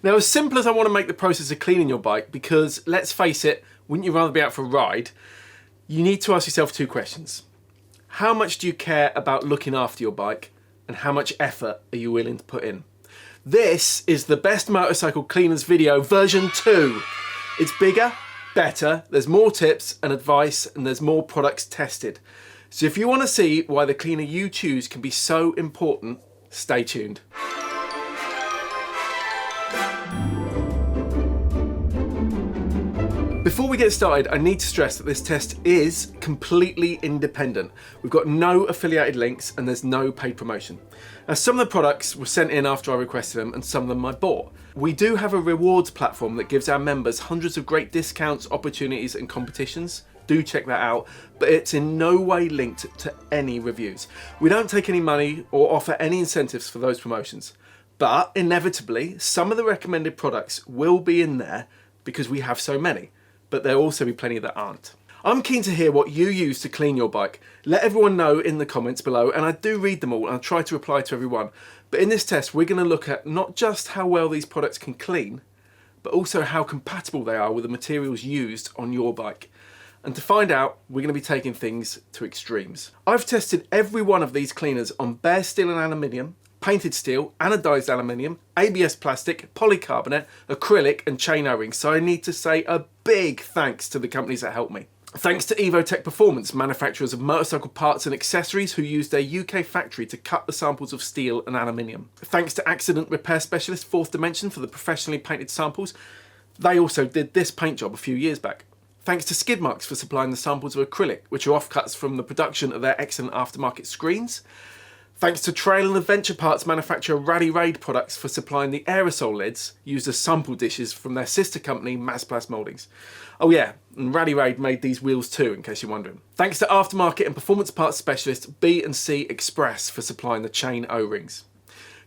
Now, as simple as I want to make the process of cleaning your bike, because let's face it, wouldn't you rather be out for a ride? You need to ask yourself two questions. How much do you care about looking after your bike, and how much effort are you willing to put in? This is the best motorcycle cleaners video version 2. It's bigger, better, there's more tips and advice, and there's more products tested. So if you want to see why the cleaner you choose can be so important, stay tuned. Before we get started, I need to stress that this test is completely independent. We've got no affiliated links and there's no paid promotion. Now, some of the products were sent in after I requested them and some of them I bought. We do have a rewards platform that gives our members hundreds of great discounts, opportunities and competitions. Do check that out, but it's in no way linked to any reviews. We don't take any money or offer any incentives for those promotions. But inevitably, some of the recommended products will be in there because we have so many. But there'll also be plenty that aren't. I'm keen to hear what you use to clean your bike. Let everyone know in the comments below, and I do read them all and I try to reply to everyone. But in this test, we're going to look at not just how well these products can clean, but also how compatible they are with the materials used on your bike. And to find out, we're going to be taking things to extremes. I've tested every one of these cleaners on bare steel and aluminium, painted steel, anodized aluminium, ABS plastic, polycarbonate, acrylic and chain O-rings. So I need to say a big thanks to the companies that helped me. Thanks to Evotech Performance, manufacturers of motorcycle parts and accessories who used their UK factory to cut the samples of steel and aluminium. Thanks to Accident Repair Specialist Fourth Dimension for the professionally painted samples. They also did this paint job a few years back. Thanks to Skid Marks for supplying the samples of acrylic, which are offcuts from the production of their excellent aftermarket screens. Thanks to Trail and Adventure Parts manufacturer Rally Raid products for supplying the aerosol lids used as sample dishes from their sister company Massplast Mouldings. Oh yeah, and Rally Raid made these wheels too, in case you're wondering. Thanks to aftermarket and performance parts specialist B&C Express for supplying the chain O-rings.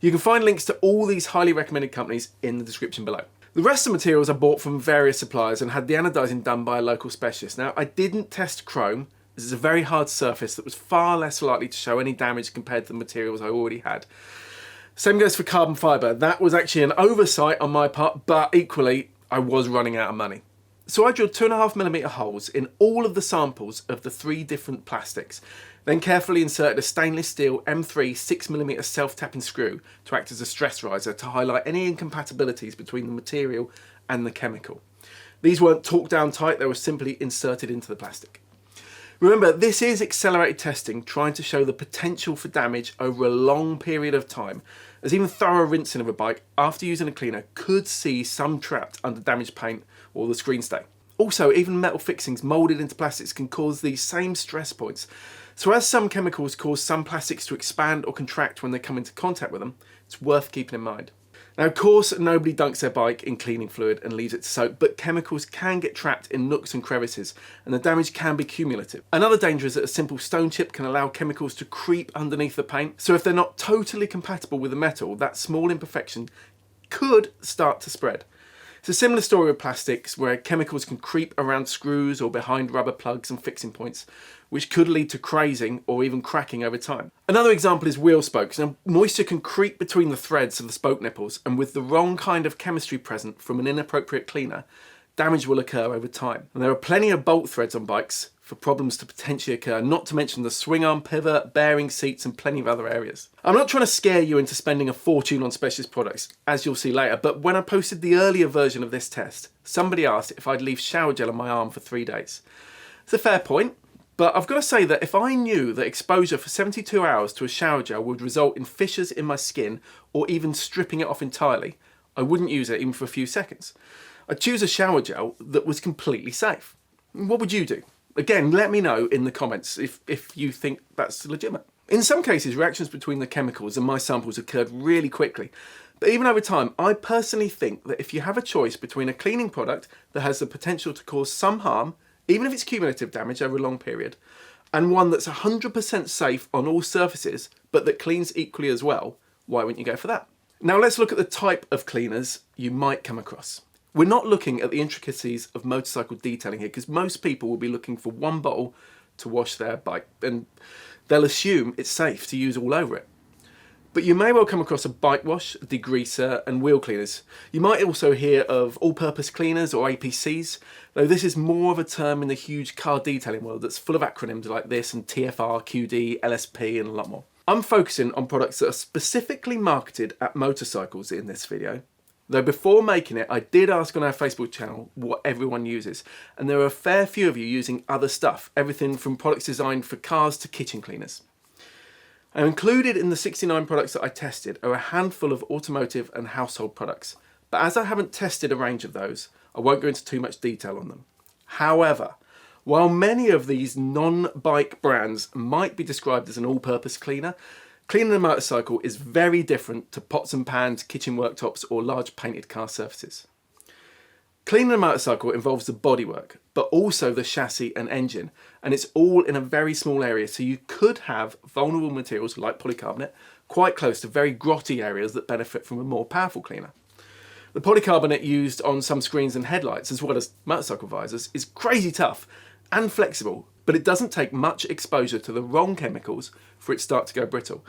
You can find links to all these highly recommended companies in the description below. The rest of the materials I bought from various suppliers and had the anodizing done by a local specialist. Now, I didn't test chrome. This is a very hard surface that was far less likely to show any damage compared to the materials I already had. Same goes for carbon fibre. That was actually an oversight on my part, but equally, I was running out of money. So I drilled 2.5mm holes in all of the samples of the 3 different plastics, then carefully inserted a stainless steel M3 6mm self-tapping screw to act as a stress riser to highlight any incompatibilities between the material and the chemical. These weren't torqued down tight, they were simply inserted into the plastic. Remember, this is accelerated testing, trying to show the potential for damage over a long period of time, as even thorough rinsing of a bike after using a cleaner could see some trapped under damaged paint or the screen stay. Also, even metal fixings moulded into plastics can cause these same stress points. So as some chemicals cause some plastics to expand or contract when they come into contact with them, it's worth keeping in mind. Now, of course, nobody dunks their bike in cleaning fluid and leaves it to soak, but chemicals can get trapped in nooks and crevices, and the damage can be cumulative. Another danger is that a simple stone chip can allow chemicals to creep underneath the paint, so if they're not totally compatible with the metal, that small imperfection could start to spread. It's a similar story with plastics, where chemicals can creep around screws or behind rubber plugs and fixing points, which could lead to crazing or even cracking over time. Another example is wheel spokes. Now, moisture can creep between the threads of the spoke nipples, and with the wrong kind of chemistry present from an inappropriate cleaner, damage will occur over time. And there are plenty of bolt threads on bikes for problems to potentially occur, not to mention the swing arm pivot, bearing seats and plenty of other areas. I'm not trying to scare you into spending a fortune on specialist products, as you'll see later, but when I posted the earlier version of this test, somebody asked if I'd leave shower gel on my arm for 3 days. It's a fair point, but I've got to say that if I knew that exposure for 72 hours to a shower gel would result in fissures in my skin or even stripping it off entirely, I wouldn't use it even for a few seconds. I'd choose a shower gel that was completely safe. What would you do? Again, let me know in the comments if you think that's legitimate. In some cases, reactions between the chemicals and my samples occurred really quickly. But even over time, I personally think that if you have a choice between a cleaning product that has the potential to cause some harm, even if it's cumulative damage over a long period, and one that's 100% safe on all surfaces, but that cleans equally as well, why wouldn't you go for that? Now let's look at the type of cleaners you might come across. We're not looking at the intricacies of motorcycle detailing here, because most people will be looking for one bottle to wash their bike, and they'll assume it's safe to use all over it. But you may well come across a bike wash, a degreaser and wheel cleaners. You might also hear of all-purpose cleaners or APCs, though this is more of a term in the huge car detailing world that's full of acronyms like this and TFR, QD, LSP and a lot more. I'm focusing on products that are specifically marketed at motorcycles in this video. Though before making it, I did ask on our Facebook channel what everyone uses, and there are a fair few of you using other stuff, everything from products designed for cars to kitchen cleaners. And included in the 69 products that I tested are a handful of automotive and household products, but as I haven't tested a range of those, I won't go into too much detail on them. However, while many of these non-bike brands might be described as an all-purpose cleaner, cleaning a motorcycle is very different to pots and pans, kitchen worktops or large painted car surfaces. Cleaning a motorcycle involves the bodywork, but also the chassis and engine, and it's all in a very small area, so you could have vulnerable materials like polycarbonate quite close to very grotty areas that benefit from a more powerful cleaner. The polycarbonate used on some screens and headlights, as well as motorcycle visors, is crazy tough and flexible, but it doesn't take much exposure to the wrong chemicals for it to start to go brittle.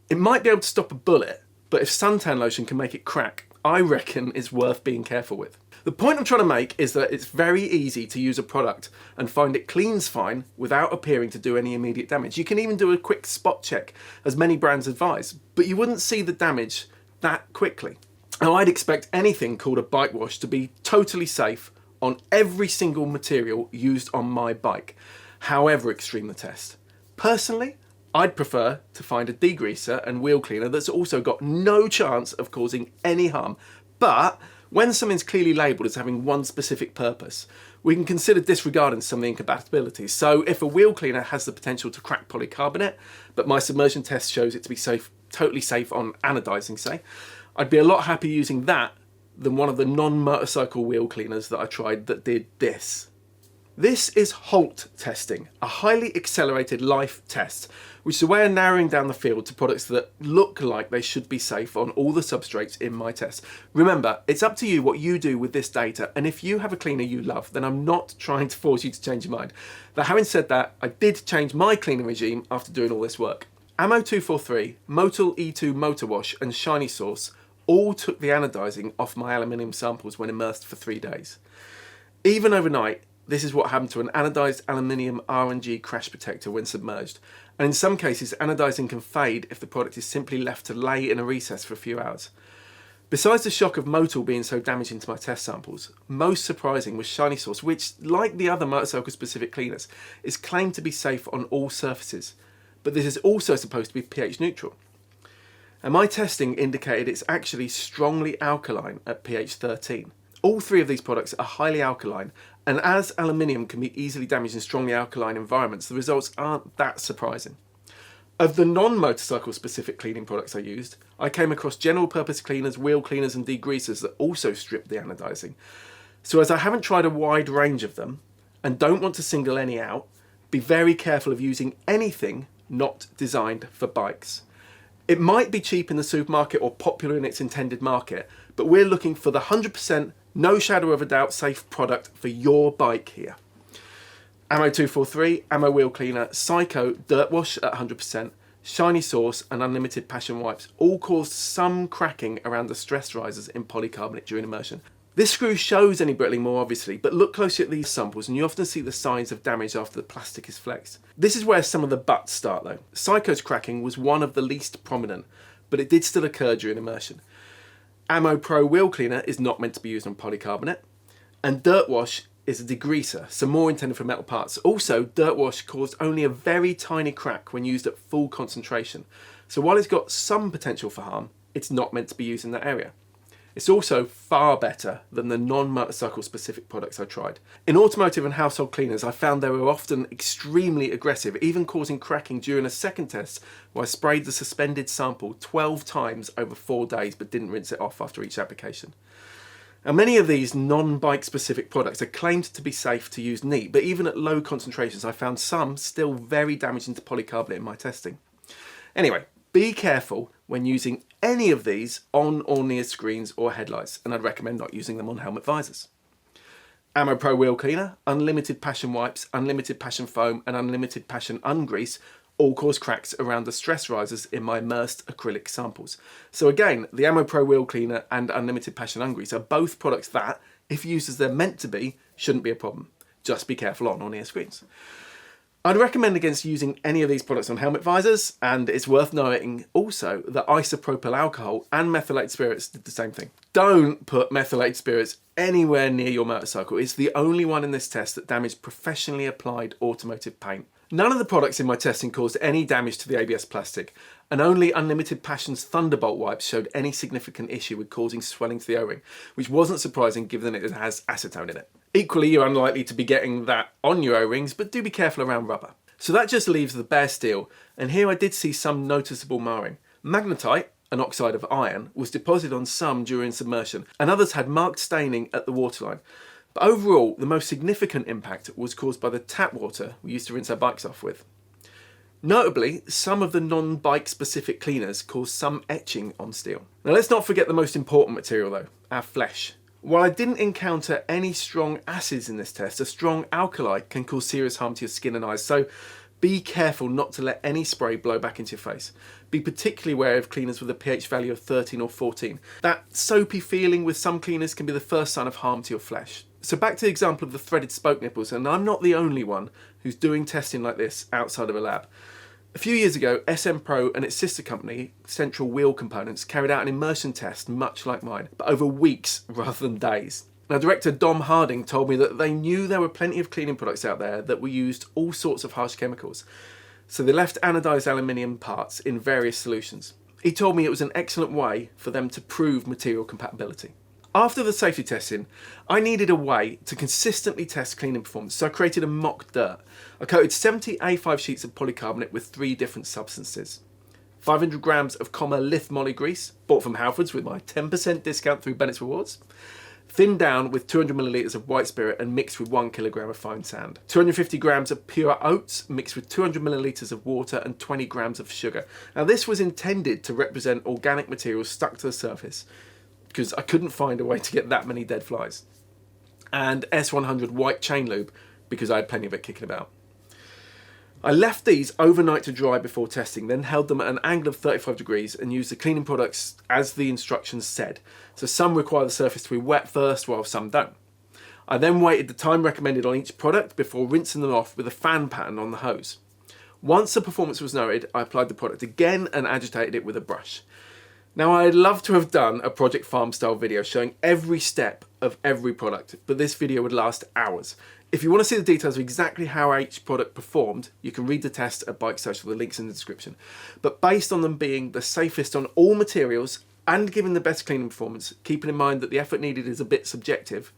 It might be able to stop a bullet, but if suntan lotion can make it crack, I reckon it's worth being careful with. The point I'm trying to make is that it's very easy to use a product and find it cleans fine without appearing to do any immediate damage. You can even do a quick spot check, as many brands advise, but you wouldn't see the damage that quickly. Now, I'd expect anything called a bike wash to be totally safe on every single material used on my bike, however extreme the test. Personally, I'd prefer to find a degreaser and wheel cleaner that's also got no chance of causing any harm, but when something's clearly labelled as having one specific purpose, we can consider disregarding some of the incompatibilities. So if a wheel cleaner has the potential to crack polycarbonate, but my submersion test shows it to be safe, totally safe on anodizing, say, I'd be a lot happier using that than one of the non-motorcycle wheel cleaners that I tried that did this. This is HALT testing, a highly accelerated life test, which is a way of narrowing down the field to products that look like they should be safe on all the substrates in my test. Remember, it's up to you what you do with this data, and if you have a cleaner you love, then I'm not trying to force you to change your mind. But having said that, I did change my cleaning regime after doing all this work. Ammo 243, Motul E2 Motor Wash and Shiny Sauce all took the anodizing off my aluminium samples when immersed for 3 days. Even overnight, this is what happened to an anodized aluminium R&G crash protector when submerged, and in some cases anodizing can fade if the product is simply left to lay in a recess for a few hours. Besides the shock of Motul being so damaging to my test samples, most surprising was Shiny Sauce, which, like the other motorcycle specific cleaners, is claimed to be safe on all surfaces, but this is also supposed to be pH neutral. And my testing indicated it's actually strongly alkaline at pH 13. All three of these products are highly alkaline, and as aluminium can be easily damaged in strongly alkaline environments, the results aren't that surprising. Of the non-motorcycle specific cleaning products I used, I came across general purpose cleaners, wheel cleaners and degreasers that also strip the anodizing. So as I haven't tried a wide range of them, and don't want to single any out, be very careful of using anything not designed for bikes. It might be cheap in the supermarket or popular in its intended market, but we're looking for the 100%, no shadow of a doubt, safe product for your bike here. Ammo 243, Ammo Wheel Cleaner, Psycho Dirt Wash at 100%, Shiny Sauce and Unlimited Passion Wipes all caused some cracking around the stress risers in polycarbonate during immersion. This screw shows any brittling more obviously, but look closely at these samples and you often see the signs of damage after the plastic is flexed. This is where some of the buts start though. Psycho's cracking was one of the least prominent, but it did still occur during immersion. Ammo Pro Wheel Cleaner is not meant to be used on polycarbonate, and Dirt Wash is a degreaser, so more intended for metal parts. Also, Dirt Wash caused only a very tiny crack when used at full concentration, so while it's got some potential for harm, it's not meant to be used in that area. It's also far better than the non-motorcycle specific products I tried. In automotive and household cleaners, I found they were often extremely aggressive, even causing cracking during a second test where I sprayed the suspended sample 12 times over 4 days but didn't rinse it off after each application. Now, many of these non-bike specific products are claimed to be safe to use neat, but even at low concentrations I found some still very damaging to polycarbonate in my testing. Anyway, be careful when using any of these on or near screens or headlights, and I'd recommend not using them on helmet visors. Ammo Pro Wheel Cleaner, Unlimited Passion Wipes, Unlimited Passion Foam and Unlimited Passion Ungrease all cause cracks around the stress risers in my immersed acrylic samples. So again, the Ammo Pro Wheel Cleaner and Unlimited Passion Ungrease are both products that, if used as they're meant to be, shouldn't be a problem. Just be careful on ear screens. I'd recommend against using any of these products on helmet visors, and it's worth noting also that isopropyl alcohol and methylated spirits did the same thing. Don't put methylated spirits anywhere near your motorcycle. It's the only one in this test that damaged professionally applied automotive paint. None of the products in my testing caused any damage to the ABS plastic, and only Unlimited Passion's Thunderbolt wipes showed any significant issue with causing swelling to the O-ring, which wasn't surprising given that it has acetone in it. Equally, you're unlikely to be getting that on your O-rings, but do be careful around rubber. So that just leaves the bare steel, and here I did see some noticeable marring. Magnetite, an oxide of iron, was deposited on some during submersion, and others had marked staining at the waterline. But overall, the most significant impact was caused by the tap water we used to rinse our bikes off with. Notably, some of the non-bike specific cleaners caused some etching on steel. Now let's not forget the most important material though, our flesh. While I didn't encounter any strong acids in this test, a strong alkali can cause serious harm to your skin and eyes, so be careful not to let any spray blow back into your face. Be particularly wary of cleaners with a pH value of 13 or 14. That soapy feeling with some cleaners can be the first sign of harm to your flesh. So back to the example of the threaded spoke nipples, and I'm not the only one who's doing testing like this outside of a lab. A few years ago, SM Pro and its sister company, Central Wheel Components, carried out an immersion test much like mine, but over weeks rather than days. Now, director Dom Harding told me that they knew there were plenty of cleaning products out there that were used all sorts of harsh chemicals. So they left anodized aluminium parts in various solutions. He told me it was an excellent way for them to prove material compatibility. After the safety testing, I needed a way to consistently test cleaning performance, so I created a mock dirt. I coated 70 A5 sheets of polycarbonate with 3 different substances. 500 grams of Lith Moly grease, bought from Halfords with my 10% discount through Bennett's Rewards. Thinned down with 200 millilitres of white spirit and mixed with 1 kilogram of fine sand. 250 grams of pure oats mixed with 200 millilitres of water and 20 grams of sugar. Now this was intended to represent organic materials stuck to the surface, because I couldn't find a way to get that many dead flies. And S100 white chain lube, because I had plenty of it kicking about. I left these overnight to dry before testing, then held them at an angle of 35 degrees and used the cleaning products as the instructions said. So some require the surface to be wet first, while some don't. I then waited the time recommended on each product before rinsing them off with a fan pattern on the hose. Once the performance was noted, I applied the product again and agitated it with a brush. Now, I'd love to have done a Project Farm style video showing every step of every product, but this video would last hours. If you want to see the details of exactly how each product performed, you can read the test at Bike Social, the link's in the description. But based on them being the safest on all materials and giving the best cleaning performance, keeping in mind that the effort needed is a bit subjective,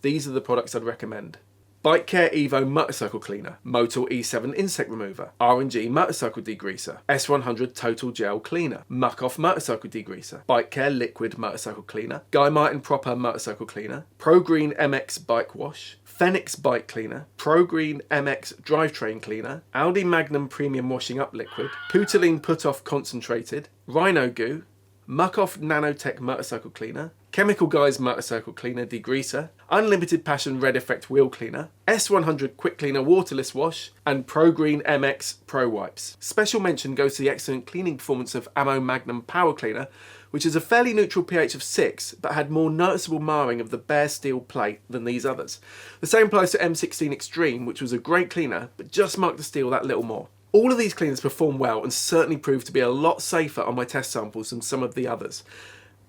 these are the products I'd recommend. Bike Care Evo Motorcycle Cleaner, Motul E7 Insect Remover, R&G Motorcycle Degreaser, S100 Total Gel Cleaner, Muc-Off Motorcycle Degreaser, Bike Care Liquid Motorcycle Cleaner, Guy Martin Proper Motorcycle Cleaner, Pro-GreenMX Bike Wash, Phoenix Bike Cleaner, Pro-GreenMX Drivetrain Cleaner, Audi Magnum Premium Washing Up Liquid, Putaline Put-Off Concentrated, Rhino Goo, Muc-Off Nanotech Motorcycle Cleaner, Chemical Guys Motorcycle Cleaner Degreaser, Unlimited Passion Red Effect Wheel Cleaner, S100 Quick Cleaner Waterless Wash, and Pro-GreenMX Pro Wipes. Special mention goes to the excellent cleaning performance of Ammo Magnum Power Cleaner, which is a fairly neutral pH of 6, but had more noticeable marring of the bare steel plate than these others. The same applies to M16 Extreme, which was a great cleaner, but just marked the steel that little more. All of these cleaners perform well and certainly proved to be a lot safer on my test samples than some of the others,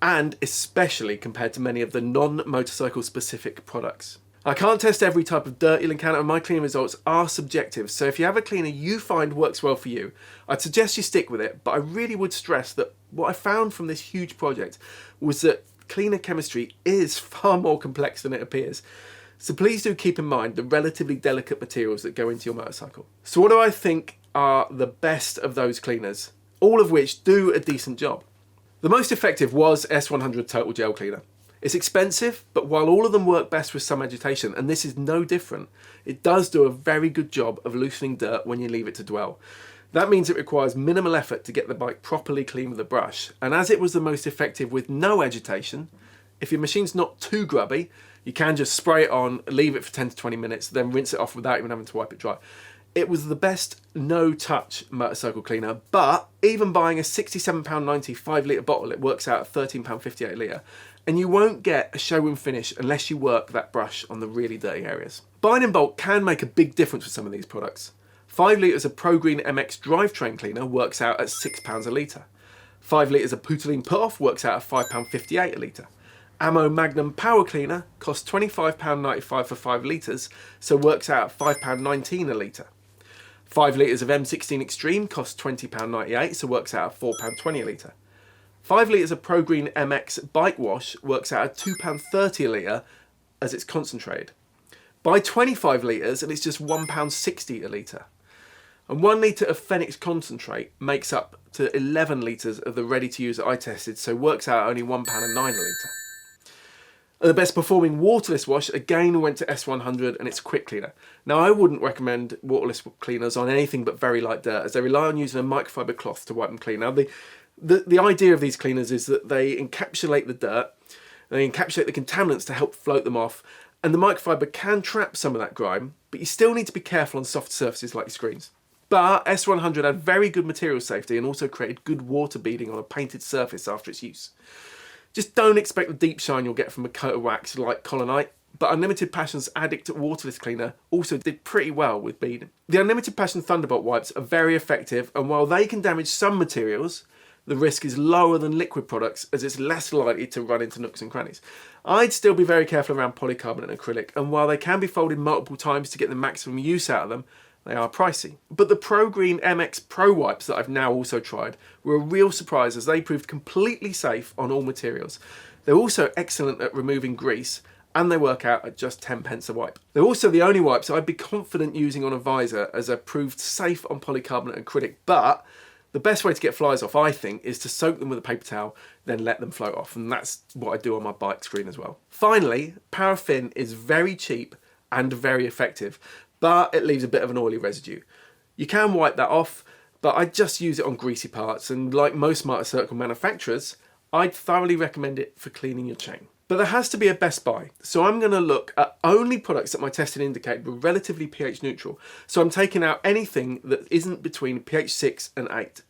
and especially compared to many of the non-motorcycle specific products. I can't test every type of dirt you'll encounter, and my cleaning results are subjective, so if you have a cleaner you find works well for you, I'd suggest you stick with it, but I really would stress that what I found from this huge project was that cleaner chemistry is far more complex than it appears. So please do keep in mind the relatively delicate materials that go into your motorcycle. So what do I think are the best of those cleaners, all of which do a decent job? The most effective was S100 Total Gel Cleaner. It's expensive, but while all of them work best with some agitation, and this is no different, it does do a very good job of loosening dirt when you leave it to dwell. That means it requires minimal effort to get the bike properly clean with a brush, and as it was the most effective with no agitation, if your machine's not too grubby, you can just spray it on, leave it for 10 to 20 minutes, then rinse it off without even having to wipe it dry. It was the best no-touch motorcycle cleaner, but even buying a £67.90 5 litre bottle, it works out at £13.58 a litre, and you won't get a showroom finish unless you work that brush on the really dirty areas. Buying in bulk can make a big difference with some of these products. 5 litres of Pro-GreenMX drivetrain cleaner works out at £6 a litre. 5 litres of Motul Put-Off works out at £5.58 a litre. Ammo Magnum Power Cleaner costs £25.95 for 5 litres, so works out at £5.19 a litre. 5 litres of M16 Extreme costs £20.98, so works out at £4.20 a litre. 5 litres of Pro-GreenMX Bike Wash works out at £2.30 a litre as it's concentrated. Buy 25 litres and it's just £1.60 a litre. And 1 litre of Phoenix concentrate makes up to 11 litres of the ready-to-use that I tested, so works out only £1.09 a litre. The best performing waterless wash again went to S100 and its quick cleaner. Now I wouldn't recommend waterless cleaners on anything but very light dirt, as they rely on using a microfiber cloth to wipe them clean. Now the idea of these cleaners is that they encapsulate the dirt, they encapsulate the contaminants to help float them off, and the microfiber can trap some of that grime, but you still need to be careful on soft surfaces like your screens. But S100 had very good material safety and also created good water beading on a painted surface after its use. Just don't expect the deep shine you'll get from a coat of wax like Colonite, but Unlimited Passion's Addict Waterless Cleaner also did pretty well with beading. The Unlimited Passion Thunderbolt wipes are very effective, and while they can damage some materials, the risk is lower than liquid products as it's less likely to run into nooks and crannies. I'd still be very careful around polycarbonate and acrylic, and while they can be folded multiple times to get the maximum use out of them, they are pricey. But the Pro-GreenMX Pro Wipes that I've now also tried were a real surprise, as they proved completely safe on all materials. They're also excellent at removing grease, and they work out at just 10p a wipe. They're also the only wipes I'd be confident using on a visor, as they're proved safe on polycarbonate and acrylic, but the best way to get flies off, I think, is to soak them with a paper towel, then let them float off, and that's what I do on my bike screen as well. Finally, paraffin is very cheap and very effective, but it leaves a bit of an oily residue. You can wipe that off, but I just use it on greasy parts, and like most motorcycle manufacturers, I'd thoroughly recommend it for cleaning your chain. But there has to be a best buy, so I'm going to look at only products that my testing indicated were relatively pH neutral, so I'm taking out anything that isn't between pH 6 and 8.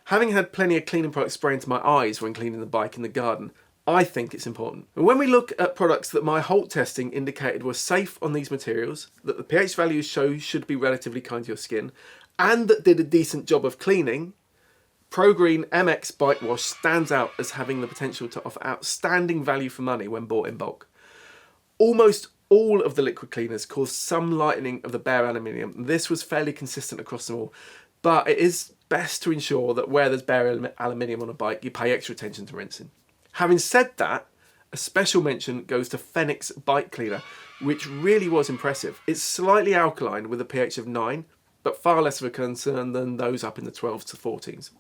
Having had plenty of cleaning products spray into my eyes when cleaning the bike in the garden, I think it's important. And when we look at products that my Holt testing indicated were safe on these materials, that the pH values show should be relatively kind to your skin, and that did a decent job of cleaning, Pro-GreenMX Bike Wash stands out as having the potential to offer outstanding value for money when bought in bulk. Almost all of the liquid cleaners cause some lightening of the bare aluminium, and this was fairly consistent across them all, but it is best to ensure that where there's bare aluminium on a bike, you pay extra attention to rinsing. Having said that, a special mention goes to Phoenix Bike Cleaner, which really was impressive. It's slightly alkaline with a pH of 9, but far less of a concern than those up in the 12s to 14s.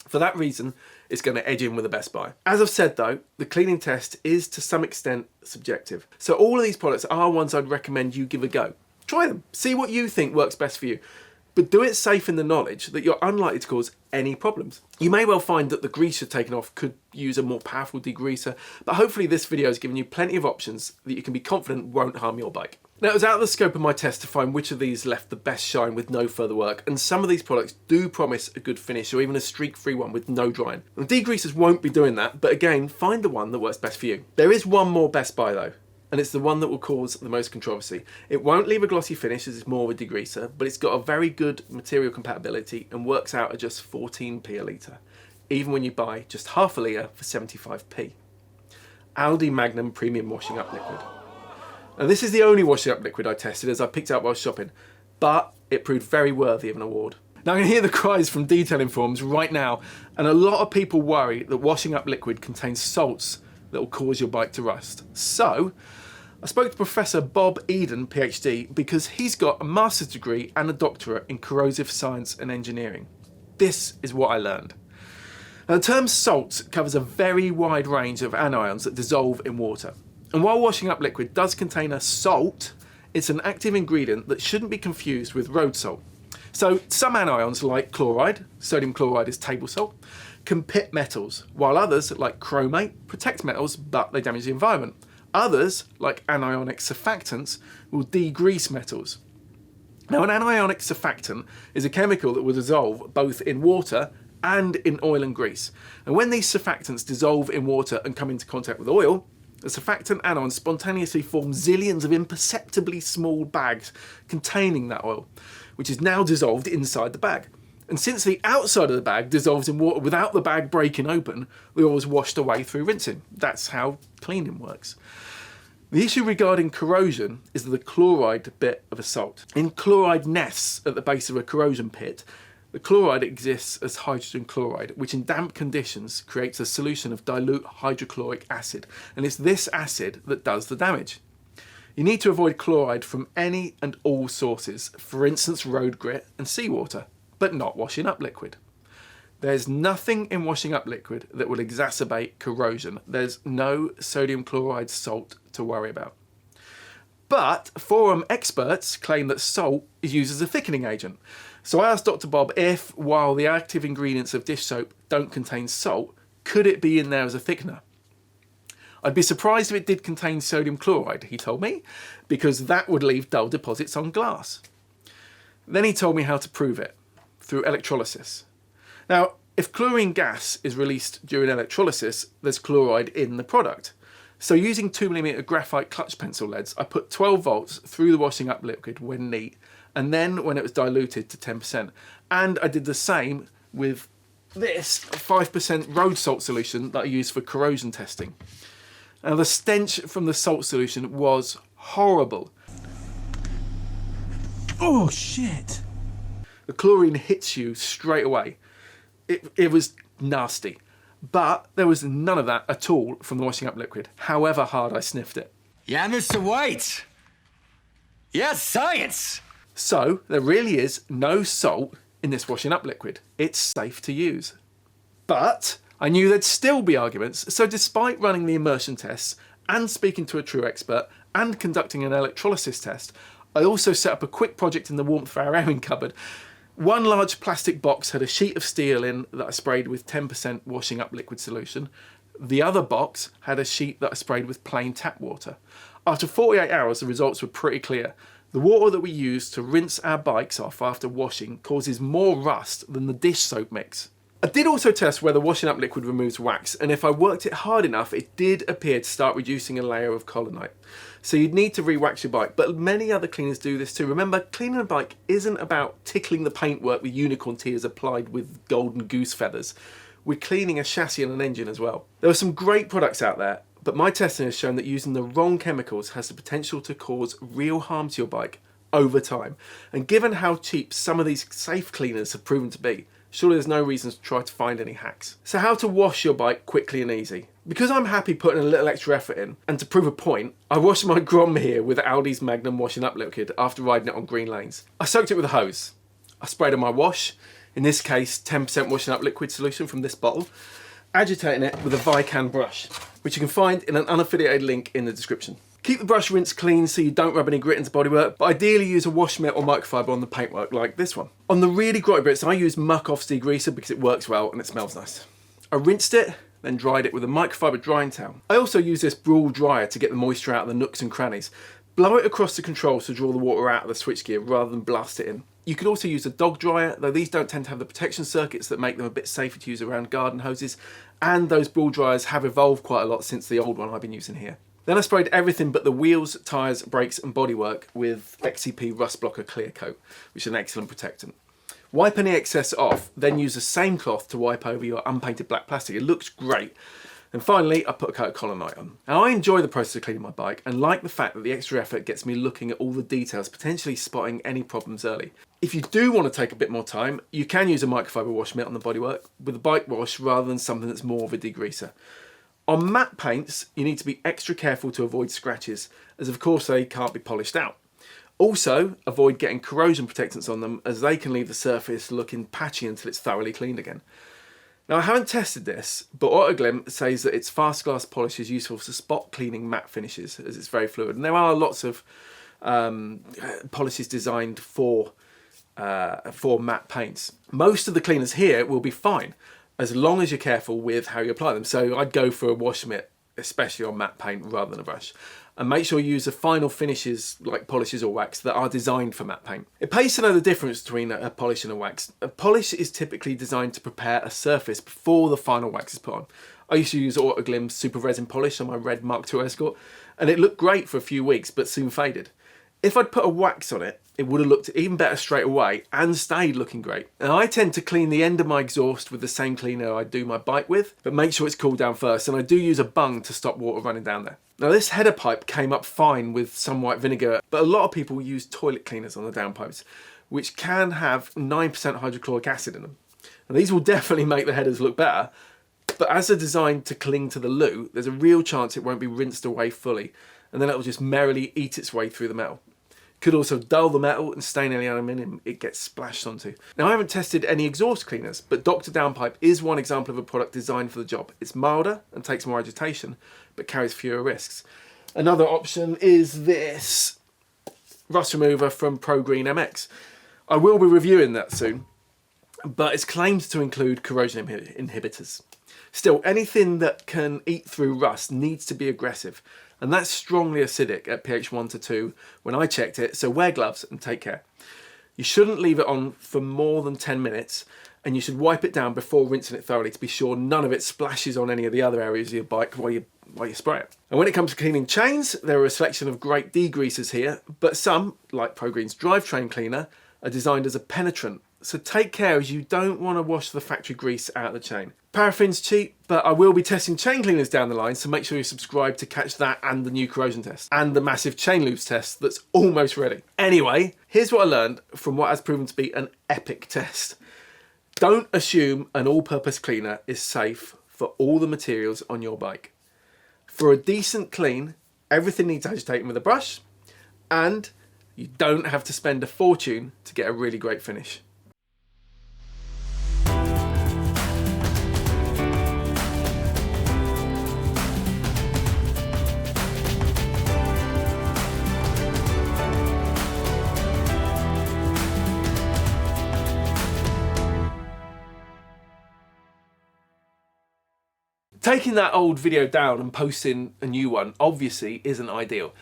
For that reason, it's going to edge in with the best buy. As I've said though, the cleaning test is to some extent subjective. So all of these products are ones I'd recommend you give a go. Try them, see what you think works best for you. But do it safe in the knowledge that you're unlikely to cause any problems. You may well find that the grease you're taking off could use a more powerful degreaser, but hopefully this video has given you plenty of options that you can be confident won't harm your bike. Now, it was out of the scope of my test to find which of these left the best shine with no further work, and some of these products do promise a good finish or even a streak-free one with no drying. And degreasers won't be doing that, but again, find the one that works best for you. There is one more best buy though, and it's the one that will cause the most controversy. It won't leave a glossy finish as it's more of a degreaser, but it's got a very good material compatibility and works out at just 14p a litre, even when you buy just half a litre for 75p. Aldi Magnum Premium Washing Up Liquid. Now this is the only washing up liquid I tested as I picked it up while shopping, but it proved very worthy of an award. Now I can hear the cries from detailing forums right now, and a lot of people worry that washing up liquid contains salts that will cause your bike to rust. So I spoke to Professor Bob Eden, PhD, because he's got a master's degree and a doctorate in corrosive science and engineering. This is what I learned. Now, the term salts covers a very wide range of anions that dissolve in water. And while washing up liquid does contain a salt, it's an active ingredient that shouldn't be confused with road salt. So some anions, like chloride, sodium chloride is table salt, can pit metals, while others, like chromate, protect metals but they damage the environment. Others, like anionic surfactants, will degrease metals. Now, an anionic surfactant is a chemical that will dissolve both in water and in oil and grease. And when these surfactants dissolve in water and come into contact with oil, the surfactant anion spontaneously forms zillions of imperceptibly small bags containing that oil, which is now dissolved inside the bag. And since the outside of the bag dissolves in water without the bag breaking open, the oil is washed away through rinsing. That's how cleaning works. The issue regarding corrosion is the chloride bit of a salt. In chloride nests at the base of a corrosion pit, the chloride exists as hydrogen chloride, which in damp conditions creates a solution of dilute hydrochloric acid, and it's this acid that does the damage. You need to avoid chloride from any and all sources, for instance road grit and seawater, but not washing up liquid. There's nothing in washing up liquid that will exacerbate corrosion. There's no sodium chloride salt to worry about. But forum experts claim that salt is used as a thickening agent. So I asked Dr. Bob if, while the active ingredients of dish soap don't contain salt, could it be in there as a thickener? I'd be surprised if it did contain sodium chloride, he told me, because that would leave dull deposits on glass. Then he told me how to prove it, through electrolysis. Now, if chlorine gas is released during electrolysis, there's chloride in the product. So using 2mm graphite clutch pencil leads, I put 12 volts through the washing up liquid when neat, and then when it was diluted to 10%. And I did the same with this 5% road salt solution that I use for corrosion testing. Now the stench from the salt solution was horrible. Oh shit! The chlorine hits you straight away. It was nasty. But there was none of that at all from the washing up liquid, however hard I sniffed it. Yeah, Mr. White! Yes, science! So there really is no salt in this washing up liquid. It's safe to use. But I knew there'd still be arguments, so despite running the immersion tests and speaking to a true expert and conducting an electrolysis test, I also set up a quick project in the warmth of our airing cupboard. One large plastic box had a sheet of steel in that I sprayed with 10% washing up liquid solution. The other box had a sheet that I sprayed with plain tap water. After 48 hours, the results were pretty clear. The water that we use to rinse our bikes off after washing causes more rust than the dish soap mix. I did also test whether washing up liquid removes wax, and if I worked it hard enough, it did appear to start reducing a layer of colonite. So you'd need to re-wax your bike, but many other cleaners do this too. Remember, cleaning a bike isn't about tickling the paintwork with unicorn tears applied with golden goose feathers. We're cleaning a chassis and an engine as well. There are some great products out there, but my testing has shown that using the wrong chemicals has the potential to cause real harm to your bike over time. And given how cheap some of these safe cleaners have proven to be, surely there's no reason to try to find any hacks. So how to wash your bike quickly and easy? Because I'm happy putting a little extra effort in, and to prove a point, I washed my Grom here with Aldi's Magnum washing up liquid after riding it on green lanes. I soaked it with a hose. I sprayed on my wash, in this case 10% washing up liquid solution from this bottle, agitating it with a Vican brush, which you can find in an unaffiliated link in the description. Keep the brush rinse clean so you don't rub any grit into bodywork, but ideally use a wash mitt or microfiber on the paintwork like this one. On the really grotty bits, I use Muc-Off's degreaser because it works well and it smells nice. I rinsed it, then dried it with a microfiber drying towel. I also use this Brawl dryer to get the moisture out of the nooks and crannies. Blow it across the controls to draw the water out of the switchgear rather than blast it in. You could also use a dog dryer, though these don't tend to have the protection circuits that make them a bit safer to use around garden hoses, and those Brawl dryers have evolved quite a lot since the old one I've been using here. Then I sprayed everything but the wheels, tyres, brakes and bodywork with XCP Rust Blocker Clear Coat, which is an excellent protectant. Wipe any excess off, then use the same cloth to wipe over your unpainted black plastic. It looks great. And finally, I put a coat of colonite on. Now I enjoy the process of cleaning my bike and like the fact that the extra effort gets me looking at all the details, potentially spotting any problems early. If you do want to take a bit more time, you can use a microfiber wash mitt on the bodywork with a bike wash rather than something that's more of a degreaser. On matte paints, you need to be extra careful to avoid scratches, as of course they can't be polished out. Also, avoid getting corrosion protectants on them, as they can leave the surface looking patchy until it's thoroughly cleaned again. Now I haven't tested this, but Autoglym says that its fast glass polish is useful for spot cleaning matte finishes, as it's very fluid. And there are lots of polishes designed for matte paints. Most of the cleaners here will be fine, as long as you're careful with how you apply them. So I'd go for a wash mitt especially on matte paint rather than a brush. And make sure you use the final finishes like polishes or wax that are designed for matte paint. It pays to know the difference between a polish and a wax. A polish is typically designed to prepare a surface before the final wax is put on. I used to use Autoglim's Super Resin Polish on my red Mark II Escort, and it looked great for a few weeks but soon faded. If I'd put a wax on it, it would have looked even better straight away and stayed looking great. And I tend to clean the end of my exhaust with the same cleaner I do my bike with, but make sure it's cooled down first, and I do use a bung to stop water running down there. Now this header pipe came up fine with some white vinegar, but a lot of people use toilet cleaners on the downpipes, which can have 9% hydrochloric acid in them. And these will definitely make the headers look better, but as they're designed to cling to the loo, there's a real chance it won't be rinsed away fully, and then it'll just merrily eat its way through the metal. Could also dull the metal and stain any aluminium it gets splashed onto. Now I haven't tested any exhaust cleaners, but Dr. Downpipe is one example of a product designed for the job. It's milder and takes more agitation, but carries fewer risks. Another option is this rust remover from Pro-GreenMX. I will be reviewing that soon, but it's claimed to include corrosion inhibitors. Still, anything that can eat through rust needs to be aggressive, and that's strongly acidic at pH 1 to 2 when I checked it, so wear gloves and take care. You shouldn't leave it on for more than 10 minutes, and you should wipe it down before rinsing it thoroughly to be sure none of it splashes on any of the other areas of your bike while you spray it. And when it comes to cleaning chains, there are a selection of great degreasers here, but some, like Pro-Green's drivetrain cleaner, are designed as a penetrant. So take care, as you don't want to wash the factory grease out of the chain. Paraffin's cheap, but I will be testing chain cleaners down the line, so make sure you subscribe to catch that and the new corrosion test and the massive chain loops test that's almost ready. Anyway, here's what I learned from what has proven to be an epic test. Don't assume an all-purpose cleaner is safe for all the materials on your bike. For a decent clean, everything needs agitating with a brush, and you don't have to spend a fortune to get a really great finish. Taking that old video down and posting a new one obviously isn't ideal,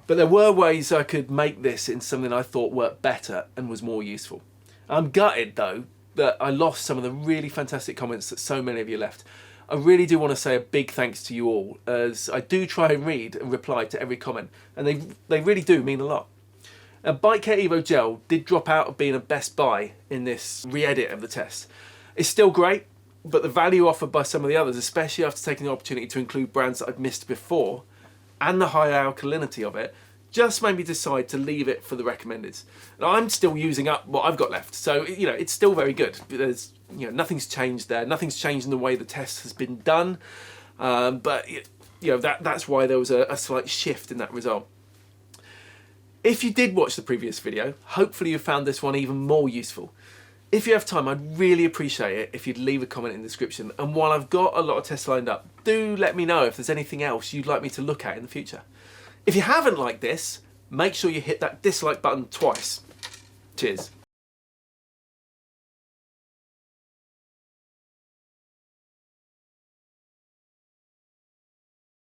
but there were ways I could make this in something I thought worked better and was more useful. I'm gutted though that I lost some of the really fantastic comments that so many of you left. I really do want to say a big thanks to you all, as I do try and read and reply to every comment, and they really do mean a lot. Now, Bike Care Evo Gel did drop out of being a best buy in this re-edit of the test. It's still great, but the value offered by some of the others, especially after taking the opportunity to include brands that I'd missed before, and the high alkalinity of it, just made me decide to leave it for the recommendeds. And I'm still using up what I've got left, so it's still very good. There's nothing's changed there, nothing's changed in the way the test has been done, but that's why there was a slight shift in that result. If you did watch the previous video, hopefully you found this one even more useful. If you have time, I'd really appreciate it if you'd leave a comment in the description. And while I've got a lot of tests lined up, do let me know if there's anything else you'd like me to look at in the future. If you haven't liked this, make sure you hit that dislike button twice. Cheers.